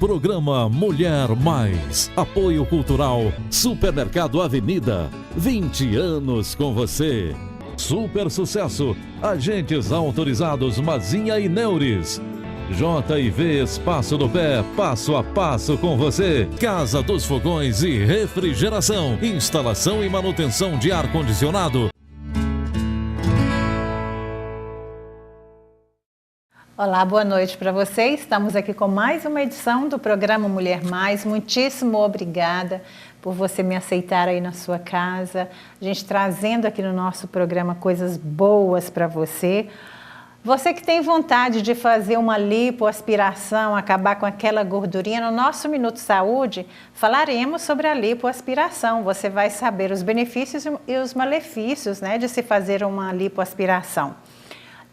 Programa Mulher Mais. Apoio Cultural Supermercado Avenida. 20 anos com você. Super sucesso. Agentes autorizados Mazinha e Neures. JV Espaço do Pé, passo a passo com você. Casa dos Fogões e Refrigeração. Instalação e manutenção de ar-condicionado. Olá, boa noite para vocês. Estamos aqui com mais uma edição do programa Mulher Mais. Muitíssimo obrigada por você me aceitar aí na sua casa. A gente trazendo aqui no nosso programa coisas boas para você. Você que tem vontade de fazer uma lipoaspiração, acabar com aquela gordurinha, no nosso Minuto Saúde falaremos sobre a lipoaspiração. Você vai saber os benefícios e os malefícios, né, de se fazer uma lipoaspiração.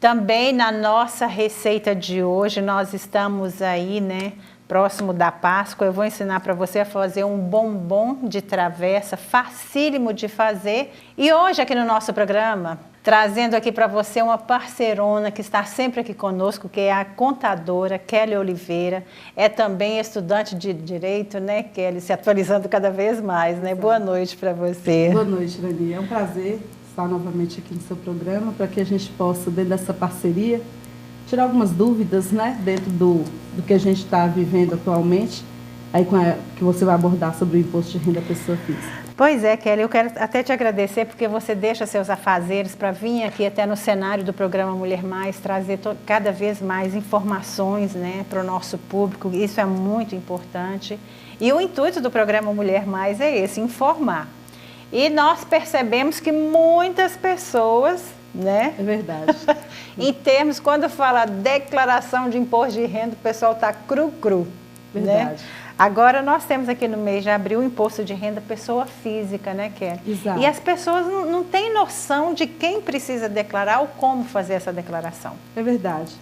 Também na nossa receita de hoje, nós estamos aí, né, próximo da Páscoa. Eu vou ensinar para você a fazer um bombom de travessa, facílimo de fazer. E hoje aqui no nosso programa, trazendo aqui para você uma parceirona que está sempre aqui conosco, que é a contadora Kelly Oliveira. É também estudante de Direito, né, Kelly? Se atualizando cada vez mais, né? Boa noite para você. Boa noite, Dani. É um prazer estar novamente aqui no seu programa, para que a gente possa, dentro dessa parceria, tirar algumas dúvidas, né, dentro do que a gente está vivendo atualmente, aí que você vai abordar sobre o imposto de renda à pessoa física. Pois é, Kelly, eu quero até te agradecer porque você deixa seus afazeres para vir aqui até no cenário do programa Mulher Mais, trazer cada vez mais informações, né, para o nosso público. Isso é muito importante. E o intuito do programa Mulher Mais é esse, informar. E nós percebemos que muitas pessoas, né? É verdade. Em termos, quando fala declaração de imposto de renda, o pessoal está cru. Verdade. Né? Agora nós temos aqui no mês de abril o imposto de renda pessoa física, né, Kelly? Exato. E as pessoas não têm noção de quem precisa declarar ou como fazer essa declaração. É verdade.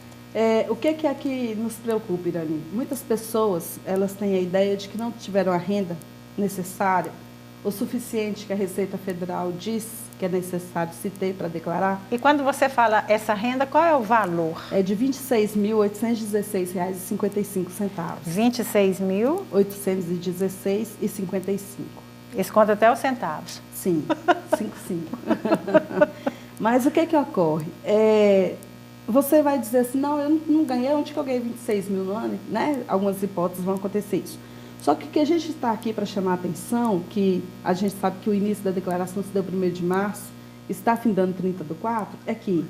O que é que nos preocupa, Irani? Muitas pessoas, elas têm a ideia de que não tiveram a renda necessária, o suficiente que a Receita Federal diz que é necessário se ter para declarar. E quando você fala essa renda, qual é o valor? É de R$ 26.816,55. R$ 26.000? R$ 816,55. Esse conta até os centavos. Sim, 55. Mas o que ocorre? Você vai dizer assim, não, eu não ganhei, onde que eu ganhei 26 mil no ano? Né? Algumas hipóteses vão acontecer isso. Só que o que a gente está aqui para chamar a atenção, que a gente sabe que o início da declaração se deu 1º de março, está findando 30/4, é que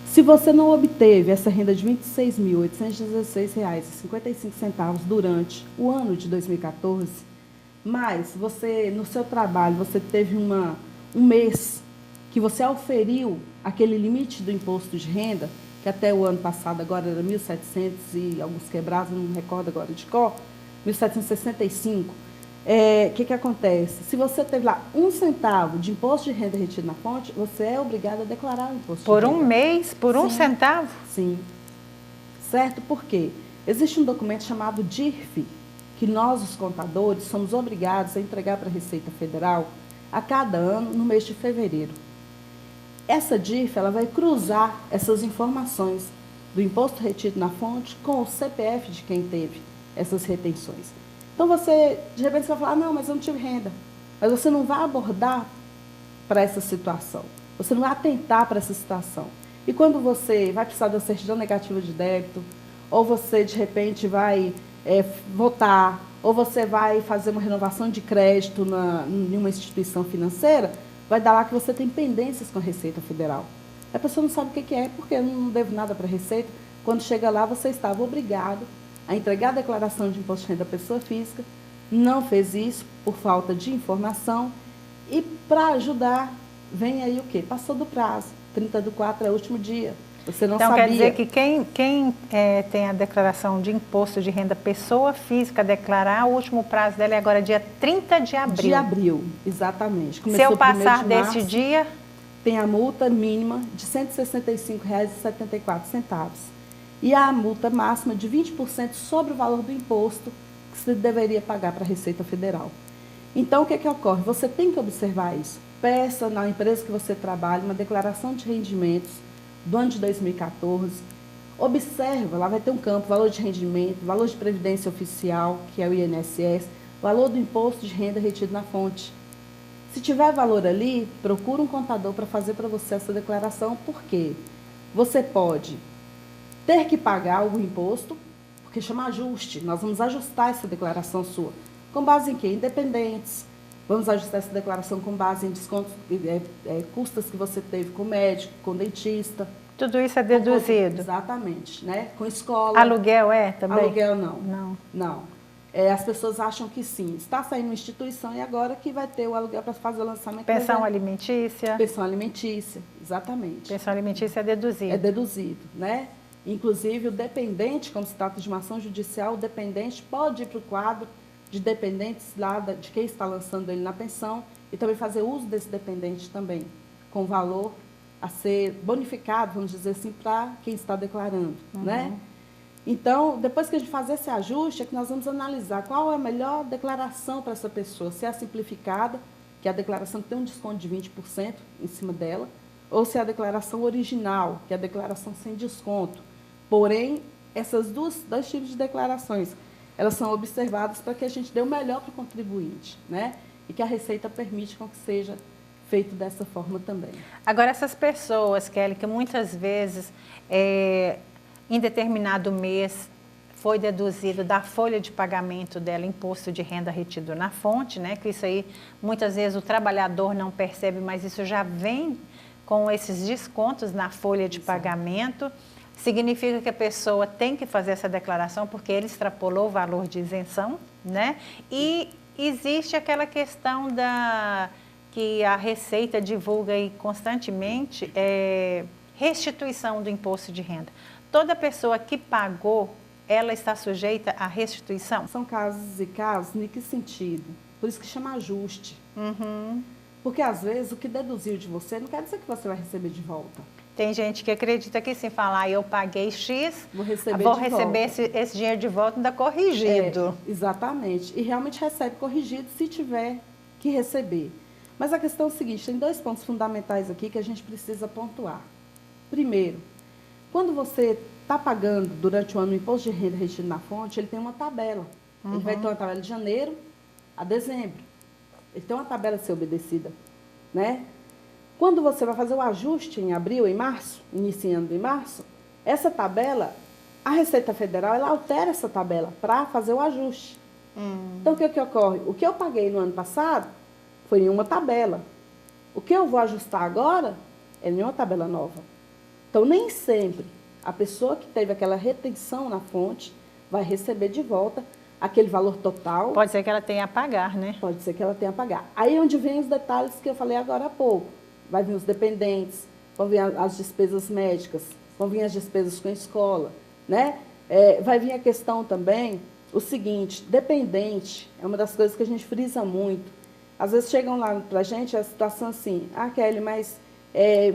se você não obteve essa renda de R$ 26.816,55 durante o ano de 2014, mas você, no seu trabalho, você teve um mês que você auferiu aquele limite do imposto de renda, que até o ano passado agora era 1.700 e alguns quebrados, não me recordo agora de cor, 1.765, o que acontece? Se você teve lá um centavo de imposto de renda retido na fonte, você é obrigado a declarar o imposto de renda. Por um mês? Por um centavo? Sim. Certo? Por quê? Existe um documento chamado DIRF, que nós, os contadores, somos obrigados a entregar para a Receita Federal a cada ano, no mês de fevereiro. Essa DIRF, ela vai cruzar essas informações do imposto retido na fonte com o CPF de quem teve essas retenções. Então, de repente, você vai falar, não, mas eu não tive renda. Mas você não vai abordar para essa situação. Você não vai atentar para essa situação. E quando você vai precisar de uma certidão negativa de débito, ou você, de repente, vai votar, ou você vai fazer uma renovação de crédito em uma instituição financeira, vai dar lá que você tem pendências com a Receita Federal. A pessoa não sabe o que é, porque eu não devo nada para a Receita. Quando chega lá, você estava obrigado a entregar a declaração de imposto de renda à pessoa física, não fez isso por falta de informação e, para ajudar, vem aí o quê? Passou do prazo, 30/4 é o último dia, você não sabia. Então, quer dizer que quem tem a declaração de imposto de renda pessoa física declarar, o último prazo dela é agora dia 30 de abril. De abril, exatamente. Se eu passar desse dia, tem a multa mínima de R$ 165,74. E a multa máxima de 20% sobre o valor do imposto que você deveria pagar para a Receita Federal. Então, o que ocorre? Você tem que observar isso. Peça na empresa que você trabalha uma declaração de rendimentos do ano de 2014, Observa, lá vai ter um campo, valor de rendimento, valor de previdência oficial, que é o INSS, valor do imposto de renda retido na fonte. Se tiver valor ali, procura um contador para fazer para você essa declaração, porque você pode ter que pagar o imposto, porque chama ajuste. Nós vamos ajustar essa declaração sua. Com base em quê? Independentes. Vamos ajustar essa declaração com base em descontos, custas que você teve com médico, com dentista. Tudo isso é deduzido? Exatamente, né? Com escola. Aluguel também? Aluguel não. Não. As pessoas acham que sim. Está saindo uma instituição e agora que vai ter o aluguel para fazer o lançamento. Pensão alimentícia? Pensão alimentícia, exatamente. Pensão alimentícia é deduzido? É deduzido, né? Inclusive, o dependente, como se trata de uma ação judicial, o dependente pode ir para o quadro de dependentes lá de quem está lançando ele na pensão e também fazer uso desse dependente também, com valor a ser bonificado, vamos dizer assim, para quem está declarando, né? Então, depois que a gente fazer esse ajuste, é que nós vamos analisar qual é a melhor declaração para essa pessoa, se é a simplificada, que é a declaração que tem um desconto de 20% em cima dela, ou se é a declaração original, que é a declaração sem desconto. Porém, essas dois tipos de declarações, elas são observadas para que a gente dê o melhor para o contribuinte, né? E que a Receita permite com que seja feito dessa forma também. Agora, essas pessoas, Kelly, que muitas vezes, em determinado mês, foi deduzido da folha de pagamento dela imposto de renda retido na fonte, né? Que isso aí, muitas vezes, o trabalhador não percebe, mas isso já vem com esses descontos na folha de pagamento. Significa que a pessoa tem que fazer essa declaração porque ele extrapolou o valor de isenção, né? E existe aquela questão que a Receita divulga aí constantemente, restituição do imposto de renda. Toda pessoa que pagou, ela está sujeita à restituição? São casos e casos, em que sentido? Por isso que chama ajuste. Porque, às vezes, o que deduziu de você não quer dizer que você vai receber de volta. Tem gente que acredita que se falar eu paguei X, vou receber esse dinheiro de volta ainda corrigido. Exatamente. E realmente recebe corrigido se tiver que receber. Mas a questão é o seguinte, tem dois pontos fundamentais aqui que a gente precisa pontuar. Primeiro, quando você está pagando durante o ano o imposto de renda retido na fonte, ele tem uma tabela. Ele vai ter uma tabela de janeiro a dezembro. Ele tem uma tabela a ser obedecida, né? Quando você vai fazer o ajuste em abril, em março, iniciando em março, essa tabela, a Receita Federal, ela altera essa tabela para fazer o ajuste. Então, o que ocorre? O que eu paguei no ano passado foi em uma tabela. O que eu vou ajustar agora é em uma tabela nova. Então, nem sempre a pessoa que teve aquela retenção na fonte vai receber de volta aquele valor total. Pode ser que ela tenha a pagar, né? Pode ser que ela tenha a pagar. Aí é onde vem os detalhes que eu falei agora há pouco. Vai vir os dependentes, vão vir as despesas médicas, vão vir as despesas com a escola, né? Vai vir a questão também, o seguinte, dependente é uma das coisas que a gente frisa muito. Às vezes chegam lá para a gente a situação assim, Kelly, mas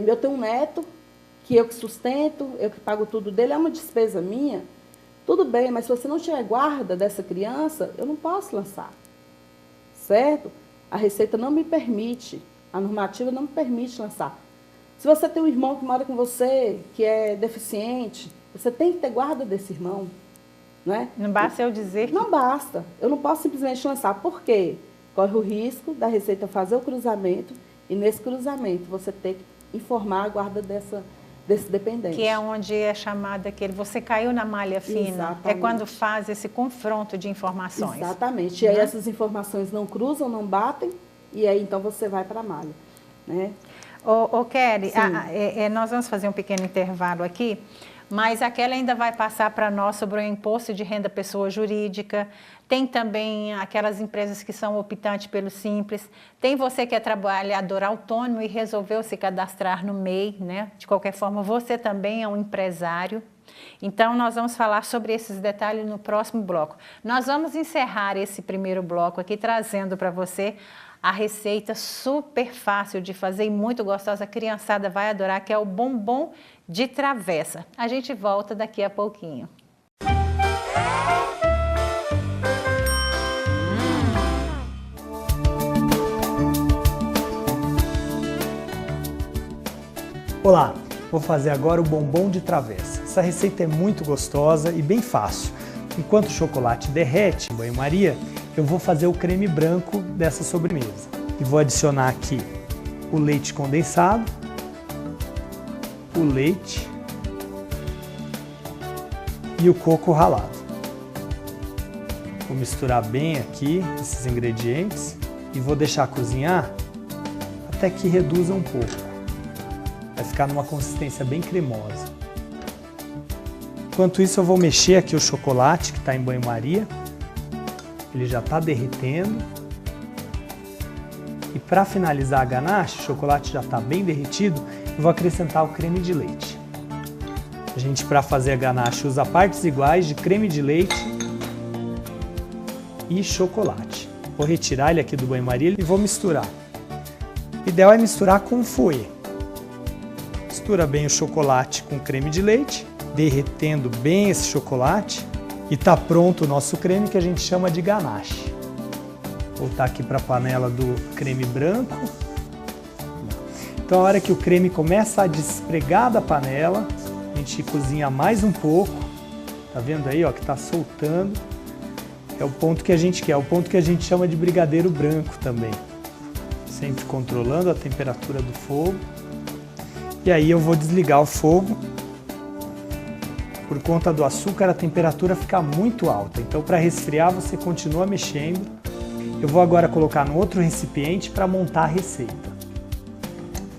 eu tenho um neto que eu que sustento, eu que pago tudo dele, é uma despesa minha. Tudo bem, mas se você não tiver guarda dessa criança, eu não posso lançar, certo? A Receita não me permite, a normativa não me permite lançar. Se você tem um irmão que mora com você, que é deficiente, você tem que ter guarda desse irmão, né? Não basta eu dizer que... Não basta, eu não posso simplesmente lançar. Por quê? Corre o risco da Receita fazer o cruzamento e nesse cruzamento você ter que informar a guarda desse dependente. Que é onde é chamada aquele, você caiu na malha fina. Exatamente. É quando faz esse confronto de informações. Exatamente. E aí essas informações não cruzam, não batem, e aí então você vai para a malha, né? Kelly, nós vamos fazer um pequeno intervalo aqui, mas a Kelly ainda vai passar para nós sobre o imposto de renda pessoa jurídica. Tem também aquelas empresas que são optantes pelo Simples. Tem você que é trabalhador autônomo e resolveu se cadastrar no MEI, né? De qualquer forma, você também é um empresário. Então, nós vamos falar sobre esses detalhes no próximo bloco. Nós vamos encerrar esse primeiro bloco aqui, trazendo para você a receita super fácil de fazer e muito gostosa. A criançada vai adorar, que é o bombom de travessa. A gente volta daqui a pouquinho. Olá, vou fazer agora o bombom de travessa. Essa receita é muito gostosa e bem fácil. Enquanto o chocolate derrete em banho-maria, eu vou fazer o creme branco dessa sobremesa. E vou adicionar aqui o leite condensado, o leite e o coco ralado. Vou misturar bem aqui esses ingredientes e vou deixar cozinhar até que reduza um pouco. Vai ficar numa consistência bem cremosa. Enquanto isso eu vou mexer aqui o chocolate que está em banho-maria. Ele já está derretendo. E para finalizar a ganache, o chocolate já está bem derretido, eu vou acrescentar o creme de leite. A gente, para fazer a ganache, usa partes iguais de creme de leite e chocolate. Vou retirar ele aqui do banho-maria e vou misturar. O ideal é misturar com fouet. Mistura bem o chocolate com o creme de leite, derretendo bem esse chocolate. E está pronto o nosso creme, que a gente chama de ganache. Vou voltar aqui para a panela do creme branco. Então, a hora que o creme começa a despregar da panela, a gente cozinha mais um pouco. Tá vendo aí, ó, que está soltando. É o ponto que a gente quer, é o ponto que a gente chama de brigadeiro branco também. Sempre controlando a temperatura do fogo. E aí eu vou desligar o fogo. Por conta do açúcar, a temperatura fica muito alta. Então, para resfriar, você continua mexendo. Eu vou agora colocar no outro recipiente para montar a receita.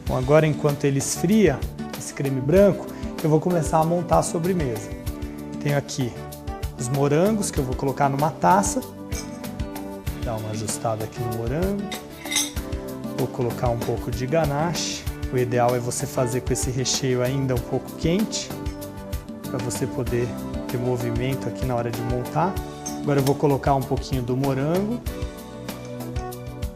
Bom, agora, enquanto ele esfria, esse creme branco, eu vou começar a montar a sobremesa. Tenho aqui os morangos que eu vou colocar numa taça. Dar uma ajustada aqui no morango. Vou colocar um pouco de ganache. O ideal é você fazer com esse recheio ainda um pouco quente, para você poder ter movimento aqui na hora de montar. Agora eu vou colocar um pouquinho do morango,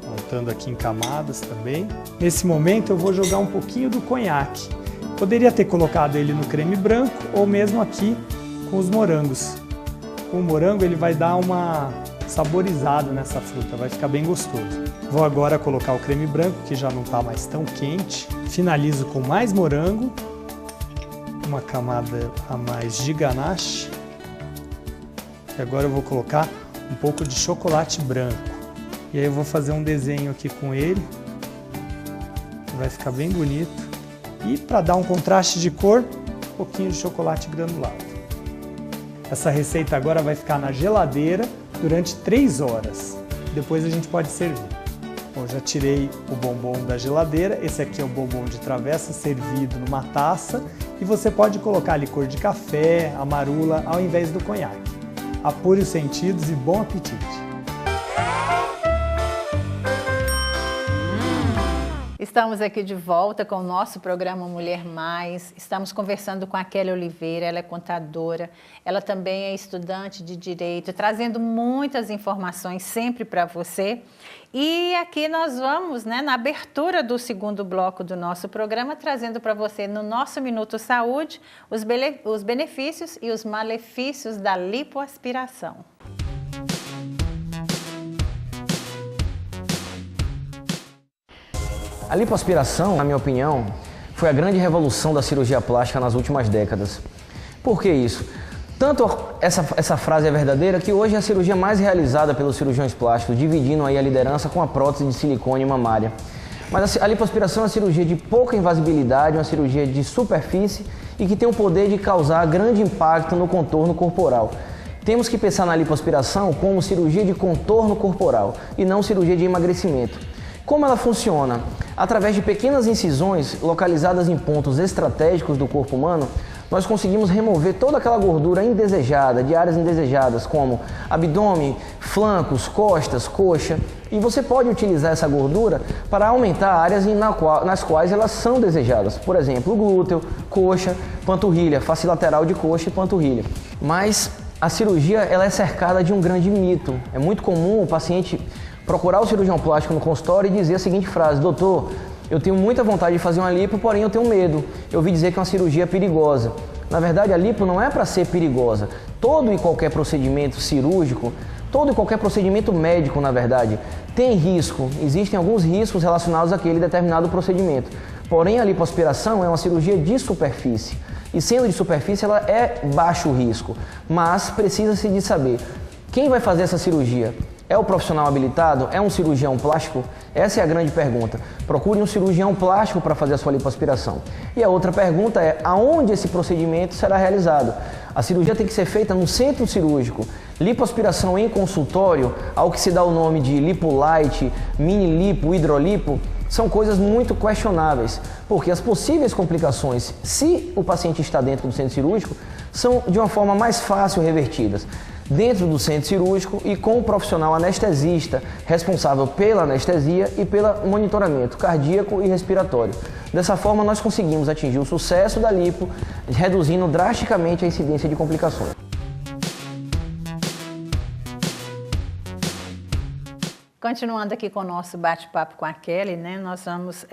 montando aqui em camadas também. Nesse momento eu vou jogar um pouquinho do conhaque. Poderia ter colocado ele no creme branco ou mesmo aqui com os morangos. Com o morango ele vai dar uma saborizada nessa fruta, vai ficar bem gostoso. Vou agora colocar o creme branco, que já não está mais tão quente. Finalizo com mais morango, uma camada a mais de ganache. E agora eu vou colocar um pouco de chocolate branco. E aí eu vou fazer um desenho aqui com ele. Vai ficar bem bonito. E para dar um contraste de cor, um pouquinho de chocolate granulado. Essa receita agora vai ficar na geladeira durante 3 horas. Depois a gente pode servir. Bom, já tirei o bombom da geladeira. Esse aqui é o bombom de travessa servido numa taça. E você pode colocar licor de café, amarula, ao invés do conhaque. Apure os sentidos e bom apetite! Estamos aqui de volta com o nosso programa Mulher Mais. Estamos conversando com a Kelly Oliveira, ela é contadora, ela também é estudante de Direito, trazendo muitas informações sempre para você. E aqui nós vamos, na abertura do segundo bloco do nosso programa, trazendo para você no nosso Minuto Saúde os benefícios e os malefícios da lipoaspiração. A lipoaspiração, na minha opinião, foi a grande revolução da cirurgia plástica nas últimas décadas. Por que isso? Tanto essa frase é verdadeira que hoje é a cirurgia mais realizada pelos cirurgiões plásticos, dividindo aí a liderança com a prótese de silicone mamária. Mas a lipoaspiração é uma cirurgia de pouca invasibilidade, uma cirurgia de superfície e que tem o poder de causar grande impacto no contorno corporal. Temos que pensar na lipoaspiração como cirurgia de contorno corporal e não cirurgia de emagrecimento. Como ela funciona? Através de pequenas incisões localizadas em pontos estratégicos do corpo humano, nós conseguimos remover toda aquela gordura indesejada, de áreas indesejadas, como abdômen, flancos, costas, coxa. E você pode utilizar essa gordura para aumentar áreas nas quais elas são desejadas. Por exemplo, glúteo, coxa, panturrilha, face lateral de coxa e panturrilha. Mas a cirurgia ela é cercada de um grande mito. É muito comum o paciente procurar o cirurgião plástico no consultório e dizer a seguinte frase: doutor, eu tenho muita vontade de fazer uma lipo, porém eu tenho medo. Eu ouvi dizer que é uma cirurgia perigosa. Na verdade, a lipo não é para ser perigosa. Todo e qualquer procedimento cirúrgico, todo e qualquer procedimento médico, na verdade, tem risco. Existem alguns riscos relacionados àquele determinado procedimento. Porém, a lipoaspiração é uma cirurgia de superfície. E sendo de superfície, ela é baixo risco, mas precisa-se de saber quem vai fazer essa cirurgia. É o profissional habilitado? É um cirurgião plástico? Essa é a grande pergunta. Procure um cirurgião plástico para fazer a sua lipoaspiração. E a outra pergunta é, aonde esse procedimento será realizado? A cirurgia tem que ser feita no centro cirúrgico. Lipoaspiração em consultório, ao que se dá o nome de lipolite, mini lipo, hidrolipo, são coisas muito questionáveis, porque as possíveis complicações, se o paciente está dentro do centro cirúrgico, são de uma forma mais fácil revertidas. Dentro do centro cirúrgico e com o profissional anestesista, responsável pela anestesia e pelo monitoramento cardíaco e respiratório. Dessa forma, nós conseguimos atingir o sucesso da lipo, reduzindo drasticamente a incidência de complicações. Continuando aqui com o nosso bate-papo com a Kelly, né, nós vamos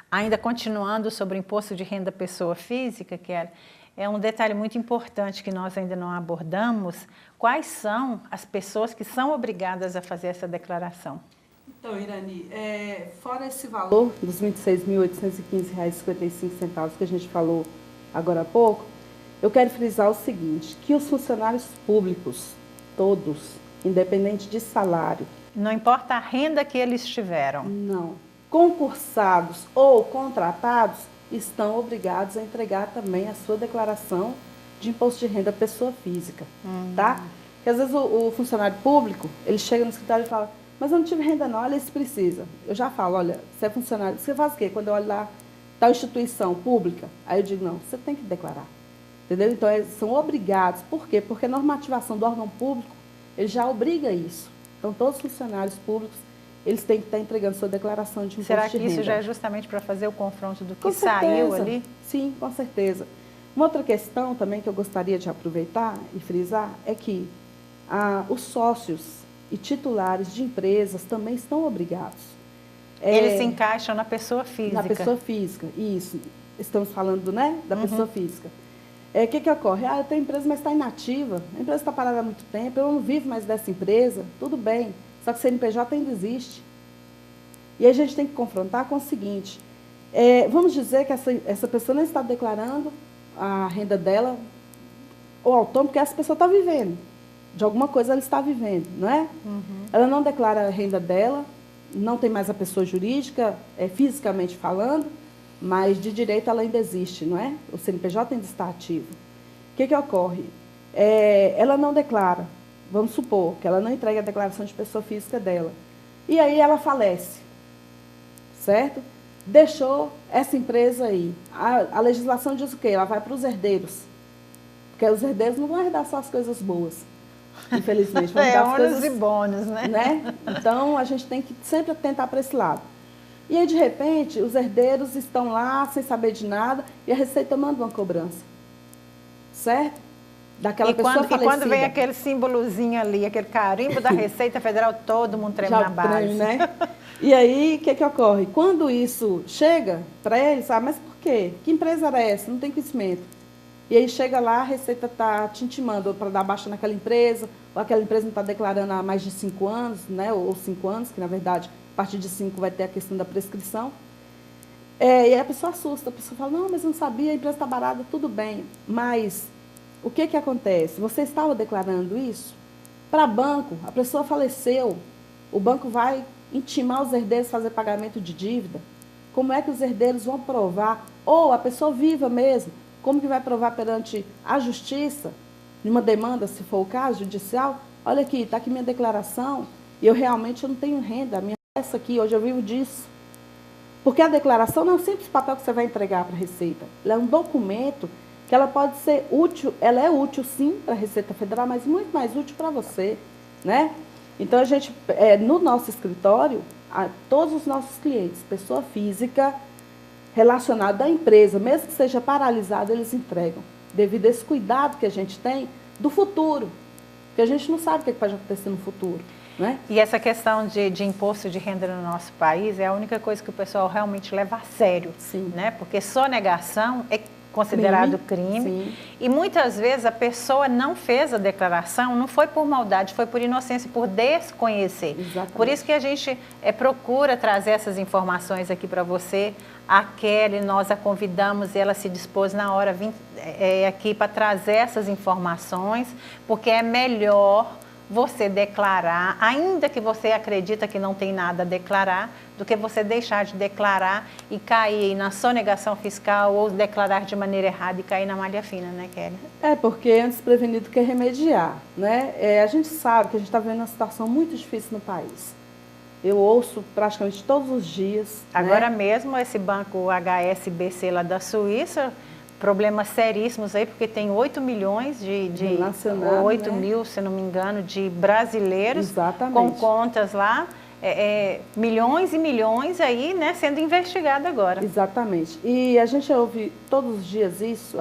ainda continuando sobre o imposto de renda pessoa física, Kelly. É um detalhe muito importante que nós ainda não abordamos. Quais são as pessoas que são obrigadas a fazer essa declaração? Então, Irani, fora esse valor dos R$ 26.815,55 que a gente falou agora há pouco, eu quero frisar o seguinte, que os funcionários públicos, todos, independente de salário, não importa a renda que eles tiveram. Não. Concursados ou contratados, estão obrigados a entregar também a sua declaração de imposto de renda pessoa física, tá? Porque às vezes o funcionário público, ele chega no escritório e fala, mas eu não tive renda não, olha, isso precisa. Eu já falo, olha, você é funcionário, você faz o quê? Quando eu olho lá, tal instituição pública, aí eu digo, não, você tem que declarar, entendeu? Então, são obrigados, por quê? Porque a normativação do órgão público, ele já obriga isso. Então, todos os funcionários públicos, eles têm que estar entregando sua declaração de imposto de renda. Será que isso já é justamente para fazer o confronto do que saiu ali? Sim, com certeza. Uma outra questão também que eu gostaria de aproveitar e frisar é que os sócios e titulares de empresas também estão obrigados. Eles se encaixam na pessoa física. Na pessoa física, isso. Estamos falando, né, da pessoa física. O que ocorre? Eu tenho empresa, mas está inativa. A empresa está parada há muito tempo, eu não vivo mais dessa empresa. Tudo bem. Só que o CNPJ ainda existe. E a gente tem que confrontar com o seguinte, vamos dizer que essa pessoa não está declarando a renda dela, ou autônomo, porque essa pessoa está vivendo. De alguma coisa ela está vivendo, não é? Ela não declara a renda dela, não tem mais a pessoa jurídica, fisicamente falando, mas de direito ela ainda existe, não é? O CNPJ ainda está ativo. O que ocorre? Ela não declara. Vamos supor que ela não entregue a declaração de pessoa física dela. E aí ela falece, certo? Deixou essa empresa aí. A legislação diz o quê? Ela vai para os herdeiros. Porque os herdeiros não vão herdar só as coisas boas, infelizmente. Vão herdar as coisas, ônus e bônus, né? Então, a gente tem que sempre atentar para esse lado. E aí, de repente, os herdeiros estão lá sem saber de nada e a Receita manda uma cobrança, certo? Daquela pessoa falecida. E quando vem aquele símbolozinho ali, aquele carimbo da Receita Federal, todo mundo treme na base. Treme, né? E aí, o que ocorre? Quando isso chega para eles, mas por quê? Que empresa era essa? Não tem conhecimento. E aí chega lá, a Receita está te intimando para dar baixa naquela empresa, ou aquela empresa não está declarando há mais de 5 anos, né? Ou 5 anos, que na verdade, a partir de 5 vai ter a questão da prescrição. E aí a pessoa assusta, a pessoa fala, não, mas eu não sabia, a empresa está barada, tudo bem. Mas o que acontece? Você estava declarando isso? Para banco, a pessoa faleceu, o banco vai intimar os herdeiros a fazer pagamento de dívida. Como é que os herdeiros vão provar? Ou a pessoa viva mesmo, como que vai provar perante a justiça, numa demanda, se for o caso, judicial? Olha aqui, está aqui minha declaração, e eu realmente não tenho renda, a minha é essa aqui, hoje eu vivo disso. Porque a declaração não é um simples papel que você vai entregar para a Receita, ela é um documento que ela pode ser útil, ela é útil sim para a Receita Federal, mas muito mais útil para você, né? Então, a gente, no nosso escritório, todos os nossos clientes, pessoa física relacionada à empresa, mesmo que seja paralisada, eles entregam, devido a esse cuidado que a gente tem do futuro, porque a gente não sabe o que pode acontecer no futuro, né? E essa questão de imposto de renda no nosso país é a única coisa que o pessoal realmente leva a sério, Sim. né? Porque sonegação é considerado crime. E muitas vezes a pessoa não fez a declaração, não foi por maldade, foi por inocência, por desconhecer. Exatamente. Por isso que a gente procura trazer essas informações aqui para você. A Kelly, nós a convidamos e ela se dispôs na hora aqui para trazer essas informações, porque é melhor você declarar, ainda que você acredita que não tem nada a declarar, do que você deixar de declarar e cair na sonegação fiscal ou declarar de maneira errada e cair na malha fina, né, Kelly? Porque antes prevenido que remediar, né? A gente sabe que a gente está vivendo uma situação muito difícil no país. Eu ouço praticamente todos os dias. Agora mesmo esse banco HSBC lá da Suíça, problemas seríssimos aí, porque tem 8 milhões Nacional, 8 mil, se não me engano, de brasileiros. Exatamente. Com contas lá, milhões e milhões aí, né, sendo investigado agora. Exatamente. E a gente ouve todos os dias isso,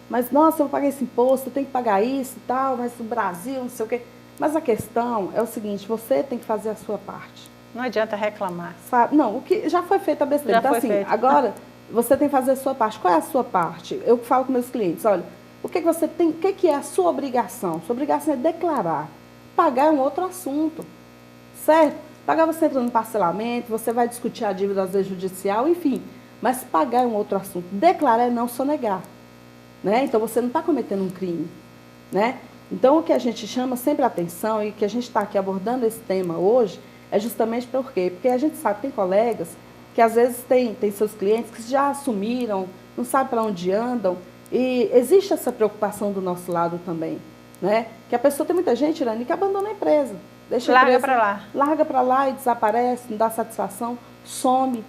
mas nossa, eu vou pagar esse imposto, eu tenho que pagar isso e tal, mas o Brasil, não sei o quê. Mas a questão é o seguinte, você tem que fazer a sua parte. Não adianta reclamar. Sabe? Não, o que já foi feito a besteira. Então, assim, agora você tem que fazer a sua parte. Qual é a sua parte? Eu falo com meus clientes, olha, o que você tem, o que é a sua obrigação? Sua obrigação é declarar. Pagar é um outro assunto, certo? Pagar você entra no parcelamento, você vai discutir a dívida às vezes judicial, enfim. Mas pagar é um outro assunto. Declarar é não sonegar, né? Então você não está cometendo um crime, né? Então o que a gente chama sempre a atenção e que a gente está aqui abordando esse tema hoje é justamente por quê? Porque a gente sabe que tem colegas que às vezes tem seus clientes que já assumiram, não sabem para onde andam, e existe essa preocupação do nosso lado também, né? Que a pessoa, tem muita gente, Irani, que abandona a empresa. Deixa larga para lá. Larga para lá e desaparece, não dá satisfação, some.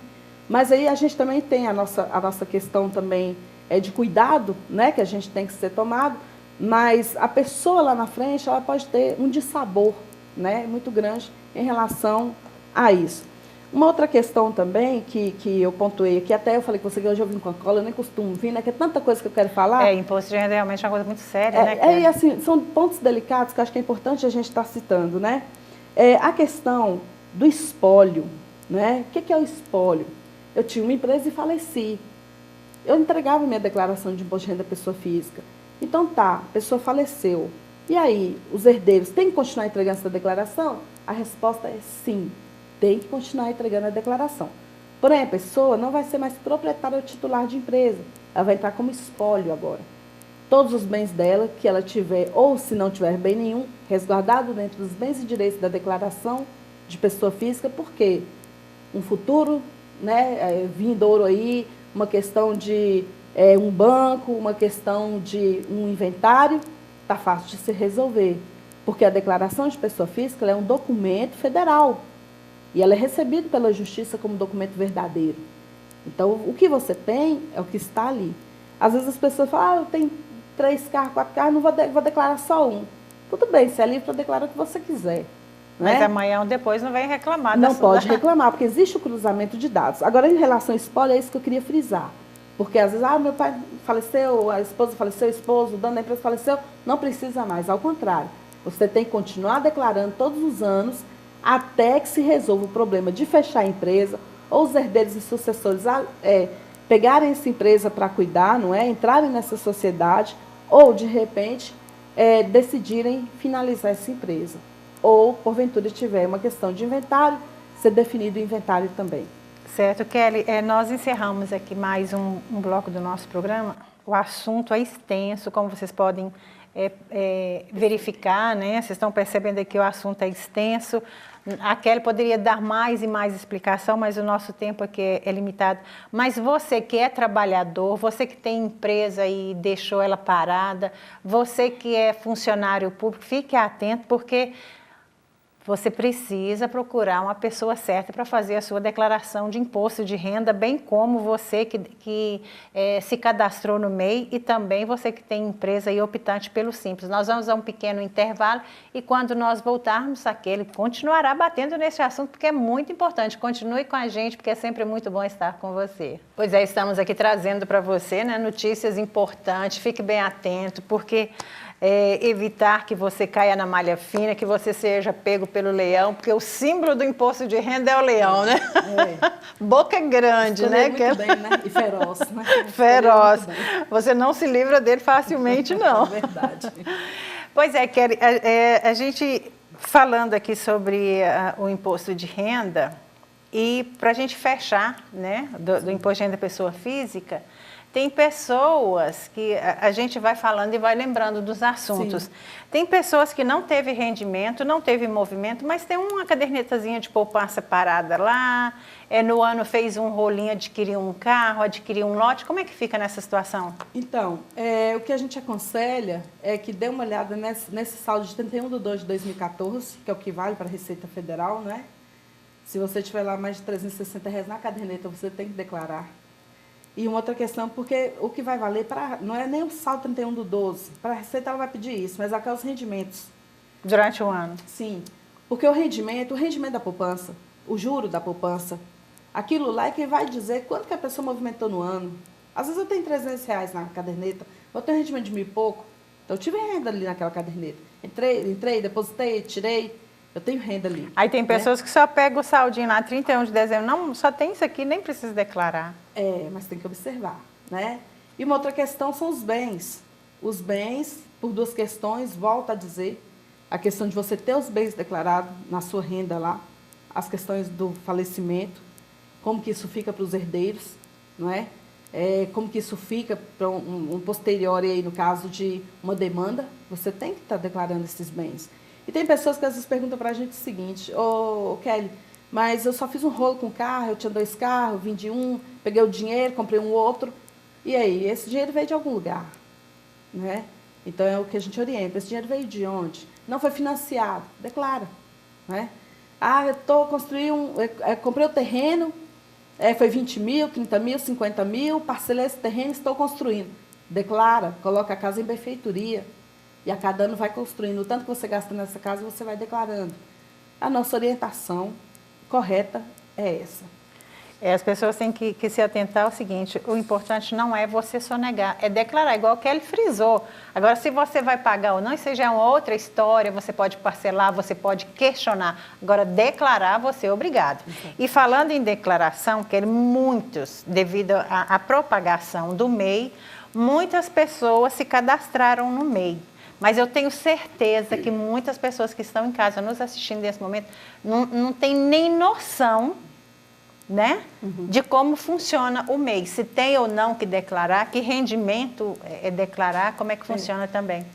Mas aí a gente também tem a nossa questão também de cuidado, né? Que a gente tem que ser tomado, mas a pessoa lá na frente, ela pode ter um dissabor, né? Muito grande em relação a isso. Uma outra questão também que eu pontuei aqui, até eu falei que você que hoje eu vim com a cola, eu nem costumo vir, né? Que é tanta coisa que eu quero falar. Imposto de renda realmente é uma coisa muito séria, né? E assim, são pontos delicados que eu acho que é importante a gente estar citando, né? A questão do espólio, né? O que é o espólio? Eu tinha uma empresa e faleci. Eu entregava minha declaração de imposto de renda da pessoa física. Então a pessoa faleceu. E aí, os herdeiros têm que continuar entregando essa declaração? A resposta é sim. Tem que continuar entregando a declaração. Porém, a pessoa não vai ser mais proprietária ou titular de empresa. Ela vai entrar como espólio agora. Todos os bens dela que ela tiver, ou se não tiver bem nenhum, resguardado dentro dos bens e direitos da declaração de pessoa física, porque um futuro, né, vindouro aí, uma questão de um banco, uma questão de um inventário, está fácil de se resolver. Porque a declaração de pessoa física ela é um documento federal. E ela é recebida pela Justiça como documento verdadeiro. Então, o que você tem é o que está ali. Às vezes as pessoas falam, eu tenho 3 carros, 4 carros, não vou declarar só um. Tudo bem, você é livre para declarar o que você quiser. Mas né? amanhã ou depois não vem reclamar. Não pode reclamar, porque existe o cruzamento de dados. Agora, em relação ao espólio, é isso que eu queria frisar. Porque às vezes, meu pai faleceu, a esposa faleceu, o esposo, o dono da empresa faleceu, não precisa mais. Ao contrário, você tem que continuar declarando todos os anos até que se resolva o problema de fechar a empresa, ou os herdeiros e sucessores pegarem essa empresa para cuidar, não é? Entrarem nessa sociedade, ou de repente decidirem finalizar essa empresa. Ou, porventura, tiver uma questão de inventário, ser definido o inventário também. Certo, Kelly, nós encerramos aqui mais um bloco do nosso programa. O assunto é extenso, como vocês podem verificar, né? Vocês estão percebendo aqui que o assunto é extenso. A Kelly poderia dar mais e mais explicação, mas o nosso tempo aqui é limitado. Mas você que é trabalhador, você que tem empresa e deixou ela parada, você que é funcionário público, fique atento, porque você precisa procurar uma pessoa certa para fazer a sua declaração de imposto de renda, bem como você que se cadastrou no MEI e também você que tem empresa e optante pelo Simples. Nós vamos a um pequeno intervalo e quando nós voltarmos, aquele continuará batendo nesse assunto porque é muito importante. Continue com a gente porque é sempre muito bom estar com você. Pois é, estamos aqui trazendo para você, né, notícias importantes, fique bem atento porque evitar que você caia na malha fina, que você seja pego pelo leão, porque o símbolo do imposto de renda é o leão, né? Boca grande, escolher né? Muito bem, né? E feroz, né? Feroz. Você não se livra dele facilmente, não. É verdade. Pois é, Kelly, a gente falando aqui sobre o imposto de renda, e para a gente fechar, né, do imposto de renda da pessoa física, tem pessoas que a gente vai falando e vai lembrando dos assuntos. Sim. Tem pessoas que não teve rendimento, não teve movimento, mas tem uma cadernetazinha de poupança parada lá, no ano fez um rolinho, adquiriu um carro, adquiriu um lote. Como é que fica nessa situação? Então, o que a gente aconselha é que dê uma olhada nesse saldo de 31/2/2014, que é o que vale para a Receita Federal, né? Se você tiver lá mais de R$360 na caderneta, você tem que declarar. E uma outra questão, porque o que vai valer não é nem o saldo 31/12, para a Receita ela vai pedir isso, mas aqui os rendimentos. Durante o ano? Sim, porque o rendimento da poupança, o juro da poupança, aquilo lá é quem vai dizer quanto que a pessoa movimentou no ano. Às vezes eu tenho R$300 na caderneta, eu tenho rendimento de 1.000 e pouco, então eu tive renda ali naquela caderneta. Entrei, depositei, tirei, eu tenho renda ali. Aí tem pessoas que só pegam o saldinho lá, 31 de dezembro, não, só tem isso aqui, nem precisa declarar. Mas tem que observar, né? E uma outra questão são os bens. Os bens, por duas questões, volto a dizer, a questão de você ter os bens declarados na sua renda lá, as questões do falecimento, como que isso fica para os herdeiros, não é? Como que isso fica para um posterior aí, no caso de uma demanda, você tem que estar declarando esses bens. E tem pessoas que às vezes perguntam para a gente o seguinte: ô Kelly, mas eu só fiz um rolo com o carro, eu tinha 2 carros, vendi um, peguei o dinheiro, comprei um outro, e aí, esse dinheiro veio de algum lugar, né? Então é o que a gente orienta, esse dinheiro veio de onde? Não foi financiado, declara, né? Eu comprei o terreno, foi 20 mil, 30 mil, 50 mil, parcelei esse terreno, estou construindo. Declara, coloca a casa em benfeitoria, e a cada ano vai construindo. O tanto que você gasta nessa casa, você vai declarando. A nossa orientação correta é essa. As pessoas têm que se atentar ao seguinte: o importante não é você sonegar, é declarar, igual o Kelly frisou. Agora, se você vai pagar ou não, isso já é uma outra história, você pode parcelar, você pode questionar. Agora, declarar, você é obrigado. E falando em declaração, Kelly, muitos, devido à propagação do MEI, muitas pessoas se cadastraram no MEI. Mas eu tenho certeza que muitas pessoas que estão em casa nos assistindo nesse momento não têm nem noção, né, de como funciona o MEI. Se tem ou não que declarar, que rendimento declarar, como é que funciona também.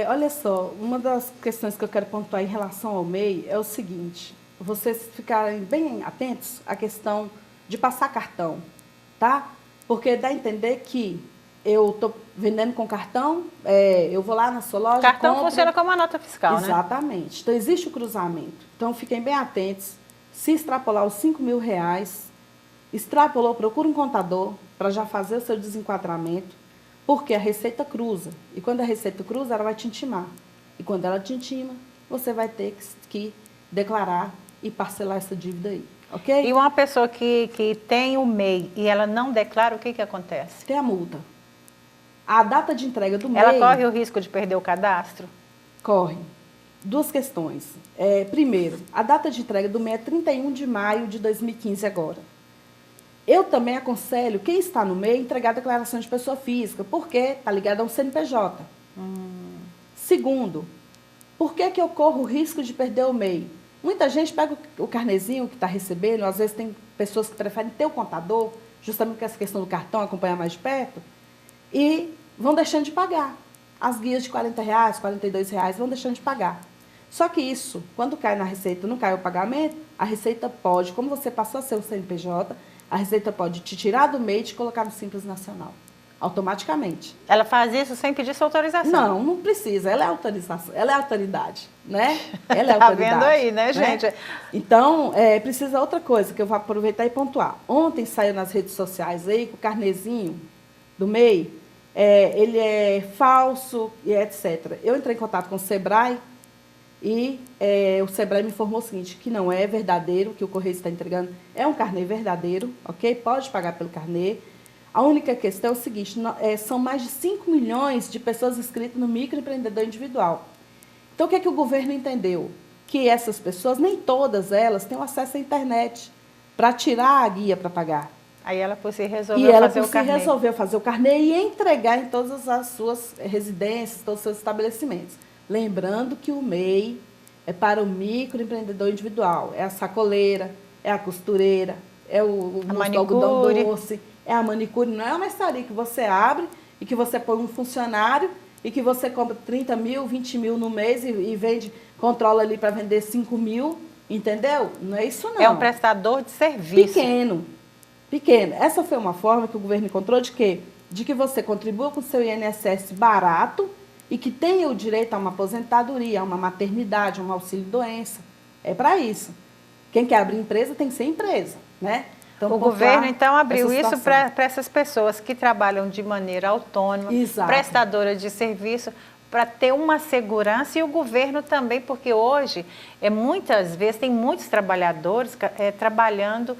Olha só, uma das questões que eu quero pontuar em relação ao MEI é o seguinte: vocês ficarem bem atentos à questão de passar cartão, tá? Porque dá a entender que eu estou vendendo com cartão, eu vou lá na sua loja, cartão compro. Funciona como uma nota fiscal, né? Exatamente. Então, existe o cruzamento. Então, fiquem bem atentos. Se extrapolar os R$5.000, extrapolou, procura um contador para já fazer o seu desenquadramento, porque a Receita cruza. E quando a Receita cruza, ela vai te intimar. E quando ela te intima, você vai ter que declarar e parcelar essa dívida aí. Ok? E uma pessoa que tem o MEI e ela não declara, o que acontece? Tem a multa. A data de entrega do MEI... Ela corre o risco de perder o cadastro? Corre. Duas questões. Primeiro, a data de entrega do MEI é 31 de maio de 2015 agora. Eu também aconselho quem está no MEI entregar a declaração de pessoa física, porque está ligado a um CNPJ. Segundo, por que eu corro o risco de perder o MEI? Muita gente pega o carnezinho que está recebendo, às vezes tem pessoas que preferem ter o contador, justamente com essa questão do cartão, acompanhar mais de perto, e vão deixando de pagar. As guias de R$40, R$42 vão deixando de pagar. Só que isso, quando cai na Receita, não cai o pagamento, a Receita pode, como você passou a ser o CNPJ, a Receita pode te tirar do MEI e te colocar no Simples Nacional, automaticamente. Ela faz isso sem pedir sua autorização? Não precisa, ela é autorização, ela é autoridade, né? Ela é tá autoridade. Vendo aí, né, gente? Então, precisa outra coisa, que eu vou aproveitar e pontuar. Ontem saiu nas redes sociais aí, com o carnezinho do MEI, ele é falso e etc. Eu entrei em contato com o Sebrae e o Sebrae me informou o seguinte, que não é verdadeiro, que o Correio está entregando é um carnê verdadeiro, ok? Pode pagar pelo carnê. A única questão é o seguinte, são mais de 5 milhões de pessoas inscritas no microempreendedor individual. Então, o que é que o governo entendeu? Que essas pessoas, nem todas elas, têm acesso à internet para tirar a guia para pagar. Aí ela por si resolveu fazer o carnê e entregar em todas as suas residências, todos os seus estabelecimentos. Lembrando que o MEI é para o microempreendedor individual. É a sacoleira, é a costureira, é o algodão doce, é a manicure. Não é uma mercearia que você abre e que você põe um funcionário e que você compra 30 mil, 20 mil no mês e vende, controla ali para vender 5 mil, entendeu? Não é isso não. É um prestador de serviço. Pequeno. Essa foi uma forma que o governo encontrou de quê? De que você contribua com o seu INSS barato e que tenha o direito a uma aposentadoria, a uma maternidade, a um auxílio-doença. É para isso. Quem quer abrir empresa tem que ser empresa, né? Então, o governo, então, abriu isso para essas pessoas que trabalham de maneira autônoma, Exato. Prestadora de serviço, para ter uma segurança, e o governo também, porque hoje, muitas vezes, tem muitos trabalhadores trabalhando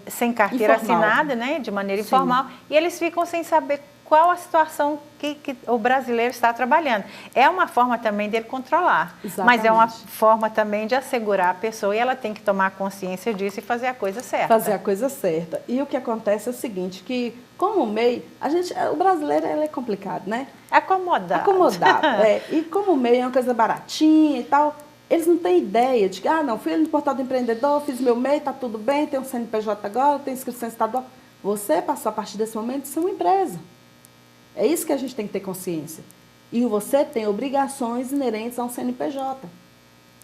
sem carteira assinada, né, de maneira informal, e eles ficam sem saber qual a situação que o brasileiro está trabalhando. É uma forma também dele controlar, Exatamente. Mas é uma forma também de assegurar a pessoa, e ela tem que tomar consciência disso e fazer a coisa certa. Fazer a coisa certa. E o que acontece é o seguinte, que como MEI, o brasileiro é complicado, né? Acomodado. E como MEI é uma coisa baratinha e tal, eles não têm ideia de que, não, fui no portal do empreendedor, fiz meu MEI, está tudo bem, tenho um CNPJ agora, tenho inscrição estadual. Você passou a partir desse momento de ser uma empresa. É isso que a gente tem que ter consciência. E você tem obrigações inerentes a um CNPJ.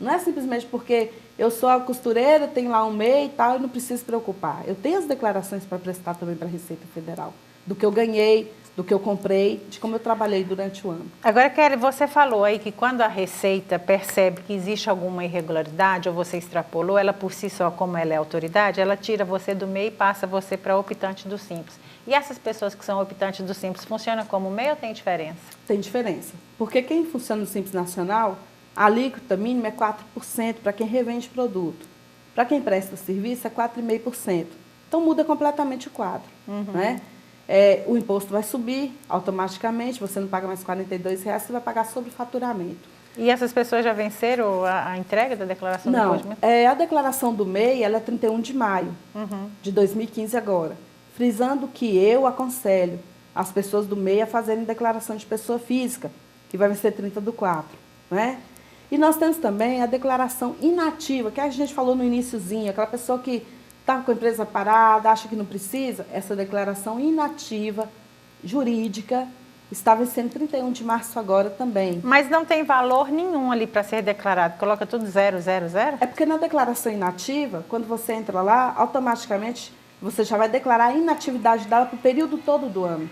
Não é simplesmente porque eu sou a costureira, tenho lá um MEI e tal, e não preciso se preocupar. Eu tenho as declarações para prestar também para a Receita Federal. Do que eu ganhei, do que eu comprei, de como eu trabalhei durante o ano. Agora, Kelly, você falou aí que quando a Receita percebe que existe alguma irregularidade ou você extrapolou, ela por si só, como ela é autoridade, ela tira você do MEI e passa você para optante do Simples. E essas pessoas que são optantes do Simples funcionam como MEI ou tem diferença? Tem diferença. Porque quem funciona no Simples Nacional, a alíquota mínima é 4% para quem revende produto. Para quem presta serviço é 4,5%. Então muda completamente o quadro. Né? O imposto vai subir automaticamente, você não paga mais R$42, você vai pagar sobre o faturamento. E essas pessoas já venceram a entrega da declaração do imposto? Não, a declaração do MEI ela é 31 de maio de 2015 agora. Frisando que eu aconselho as pessoas do MEI a fazerem declaração de pessoa física, que vai vencer 30/4, né? E nós temos também a declaração inativa, que a gente falou no iniciozinho, aquela pessoa que está com a empresa parada, acha que não precisa, essa declaração inativa, jurídica, está vencendo 31 de março agora também. Mas não tem valor nenhum ali para ser declarado, coloca tudo 000? É porque na declaração inativa, quando você entra lá, automaticamente você já vai declarar a inatividade dela para o período todo do ano.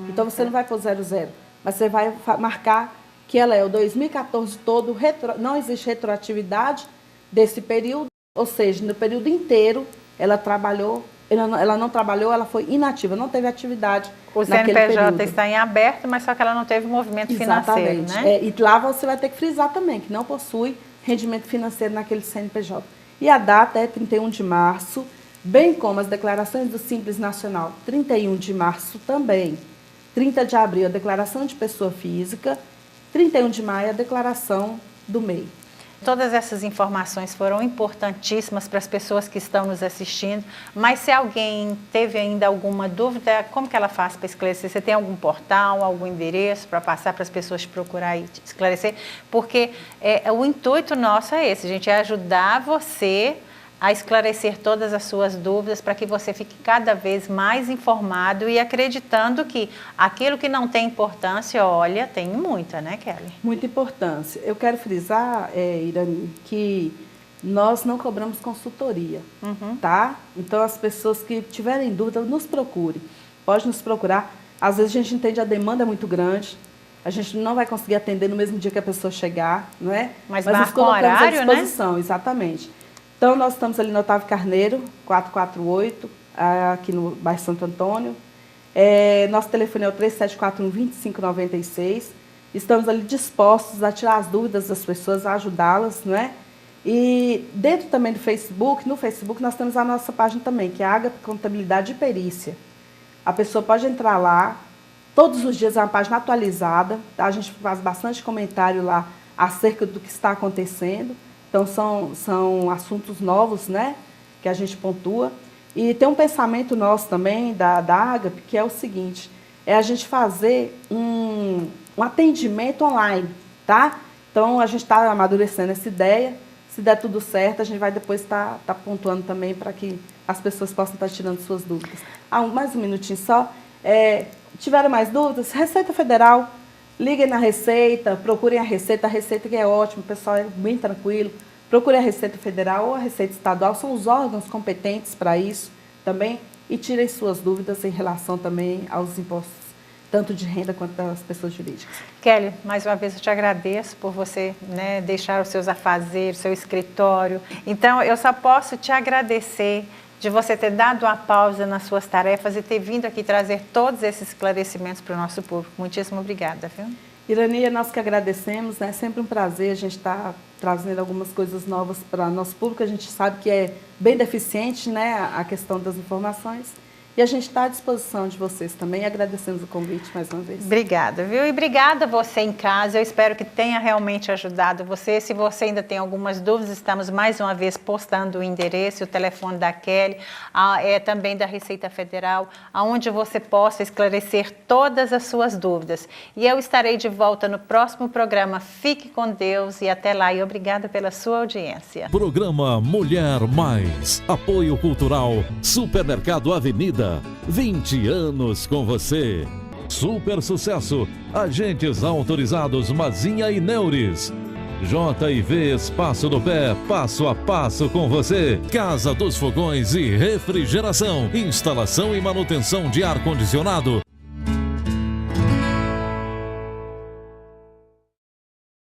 Então você não vai pôr 00, mas você vai marcar que ela é o 2014 todo, não existe retroatividade desse período, ou seja, no período inteiro ela trabalhou, ela não trabalhou, ela foi inativa, não teve atividade naquele período. O CNPJ está em aberto, mas só que ela não teve movimento financeiro, né? E lá você vai ter que frisar também, que não possui rendimento financeiro naquele CNPJ. E a data é 31 de março, bem como as declarações do Simples Nacional, 31 de março também. 30 de abril, a declaração de pessoa física, 31 de maio, a declaração do MEI. Todas essas informações foram importantíssimas para as pessoas que estão nos assistindo, mas se alguém teve ainda alguma dúvida, como que ela faz para esclarecer? Você tem algum portal, algum endereço para passar para as pessoas procurar e esclarecer? Porque o intuito nosso é esse, gente, é ajudar você a esclarecer todas as suas dúvidas para que você fique cada vez mais informado e acreditando que aquilo que não tem importância, olha, tem muita, né, Kelly? Muita importância. Eu quero frisar, Irani, que nós não cobramos consultoria, tá? Então, as pessoas que tiverem dúvida, nos procure. Pode nos procurar. Às vezes, a gente entende a demanda é muito grande, a gente não vai conseguir atender no mesmo dia que a pessoa chegar, não é? Mas nos colocamos horário, à disposição, né? Exatamente. Então, nós estamos ali no Otávio Carneiro, 448, aqui no bairro Santo Antônio. Nosso telefone é o 3741-2596. Estamos ali dispostos a tirar as dúvidas das pessoas, a ajudá-las, não é? E dentro também do Facebook, no Facebook nós temos a nossa página também, que é a Agape Contabilidade e Perícia. A pessoa pode entrar lá, todos os dias é uma página atualizada, tá? A gente faz bastante comentário lá acerca do que está acontecendo. Então, são assuntos novos, né, que a gente pontua. E tem um pensamento nosso também, da Agape, que é o seguinte, é a gente fazer um atendimento online, tá? Então, a gente está amadurecendo essa ideia. Se der tudo certo, a gente vai depois estar pontuando também para que as pessoas possam estar tirando suas dúvidas. Mais um minutinho só. Tiveram mais dúvidas? Receita Federal, liguem na Receita, procurem a Receita que é ótimo, o pessoal é bem tranquilo. Procurem a Receita Federal ou a Receita Estadual, são os órgãos competentes para isso também, e tirem suas dúvidas em relação também aos impostos, tanto de renda quanto das pessoas jurídicas. Kelly, mais uma vez eu te agradeço por você, né, deixar os seus afazeres, seu escritório. Então, eu só posso te agradecer de você ter dado uma pausa nas suas tarefas e ter vindo aqui trazer todos esses esclarecimentos para o nosso público. Muitíssimo obrigada, viu? Irania, nós que agradecemos, né? É sempre um prazer a gente estar trazendo algumas coisas novas para o nosso público. A gente sabe que é bem deficiente, né, a questão das informações. E a gente está à disposição de vocês também. Agradecemos o convite mais uma vez. Obrigada, viu? E obrigada a você em casa. Eu espero que tenha realmente ajudado você. Se você ainda tem algumas dúvidas, estamos mais uma vez postando o endereço e o telefone da Kelly, também da Receita Federal, aonde você possa esclarecer todas as suas dúvidas. E eu estarei de volta no próximo programa. Fique com Deus e até lá. E obrigada pela sua audiência. Programa Mulher Mais. Apoio Cultural Supermercado Avenida. 20 anos com você. Super sucesso. Agentes autorizados Mazinha e Neures. JV Espaço do Pé, passo a passo com você. Casa dos Fogões e Refrigeração. Instalação e manutenção de ar-condicionado.